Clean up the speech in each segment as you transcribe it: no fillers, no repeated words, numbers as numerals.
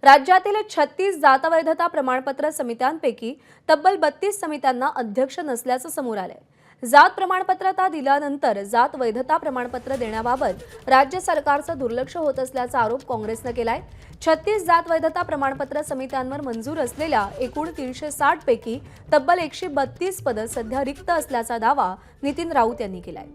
राज्यातील 36 जात वैधता प्रमाणपत्र समित्यांपैकी तब्बल 32 समित्यांना अध्यक्ष नसल्याचं समोर आलंय। जात प्रमाणपत्रता दिल्यानंतर जात वैधता प्रमाणपत्र देण्याबाबत राज्य सरकारचं दुर्लक्ष होत असल्याचा आरोप काँग्रेसनं केलाय। 36 जात वैधता प्रमाणपत्र समित्यांवर मंजूर असलेल्या एकूण 360 पैकी तब्बल 132 पदं सध्या रिक्त असल्याचा दावा नितीन राऊत यांनी केलाय।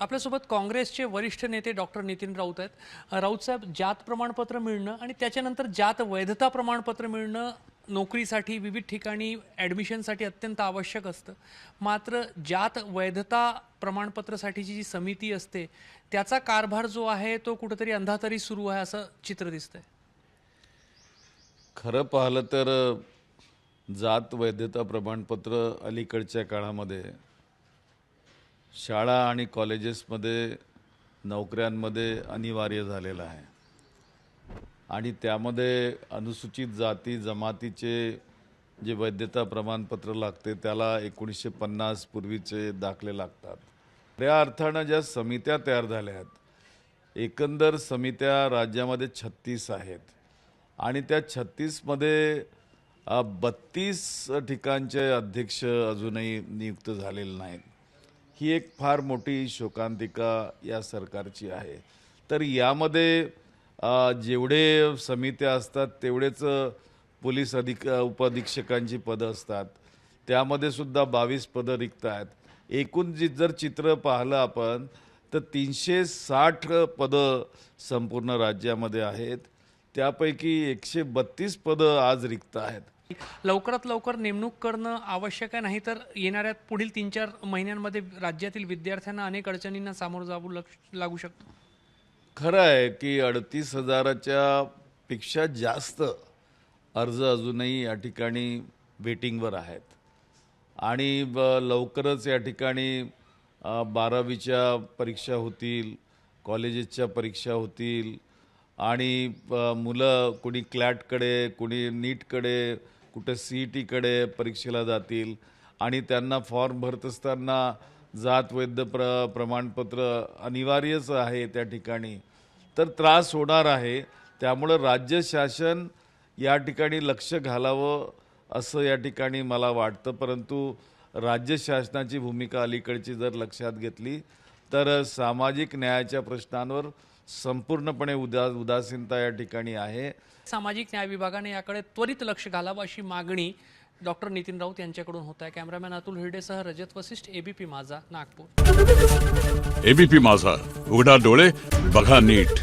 आपल्यासोबत काँग्रेसचे वरिष्ठ नेते डॉक्टर नितीन राऊत आहेत। राऊत साहेब, जात प्रमाणपत्र मिळणं आणि त्याच्यानंतर जात वैधता प्रमाणपत्र मिळणं नोकरीसाठी विविध ठिकाणी ॲडमिशनसाठी अत्यंत आवश्यक असतं। मात्र जात वैधता प्रमाणपत्रासाठीची जी समिती असते त्याचा कारभार जो आहे तो कुठेतरी अंधातरी सुरू आहे असं चित्र दिसतंय। खरं पाहिलं तर जात वैधता प्रमाणपत्र अलीकडच्या काळामध्ये शाळा आणि कॉलेजेसमध्ये नोकऱ्यांमध्ये अनिवार्य झालेलं आहे आणि त्यामध्ये अनुसूचित जाती जमातीचे जे वैधता प्रमाणपत्र लागते त्याला 1950 पूर्वीचे दाखले लागतात। या अर्थानं ज्या समित्या तयार झाल्या आहेत, एकंदर समित्या राज्यामध्ये 36 आहेत आणि त्या 36 मध्ये 32 ठिकाणचे अध्यक्ष अजूनही नियुक्त झालेले नाहीत। ही एक फार मोठी शोकांतिका या सरकारची आहे। तर यामध्ये जेवढे समित्या असतात तेवढेच पोलीस उपअधीक्षकांची पदं असतात, त्यामध्ये सुद्धा 22 पदं रिक्त आहेत। एकूण जर चित्र पाहिलं आपण तर 360 पदं संपूर्ण राज्यामध्ये आहेत, त्यापैकी 132 पदं आज रिक्त आहेत। लवकरात लवकर नेमणूक करणं आवश्यक आहे, नाही तर येणाऱ्या पुढील 3-4 महिन्यांमध्ये राज्यातील विद्यार्थ्यांना अनेक अडचणींना सामोरं जावं लागू शकतं। खरं आहे की 38,000च्या पेक्षा जास्त अर्ज अजूनही या ठिकाणी वेटिंगवर आहेत आणि लवकरच या ठिकाणी 12वीच्या परीक्षा होतील, कॉलेजेसच्या परीक्षा होतील आणि मुलं कोणी क्लॅटकडे, कोणी नीटकडे, कुठे CETकडे परीक्षेला जातील आणि त्यांना फॉर्म भरत असताना जात वैध प्रमाणपत्र अनिवार्यच आहे त्या ठिकाणी, तर त्रास होणार आहे। त्यामुळे राज्य शासन या ठिकाणी लक्ष घालावं असं या ठिकाणी मला वाटतं, परंतु राज्य शासनाची भूमिका अलीकडची जर लक्षात घेतली तर सामाजिक न्यायाच्या प्रश्नांवर संपूर्णपणे उदासीनता या ठिकाणी आहे। सामाजिक न्याय विभागाने याकडे त्वरित लक्ष घालावं अशी मागणी डॉक्टर नितीन राऊत यांच्याकडून होत आहे। कॅमेरामॅन अतुल हिरडेसह रजत वसिष्ठ, ABP माझा, नागपूर। ABP माझा, उघडा डोळे बघा नीट।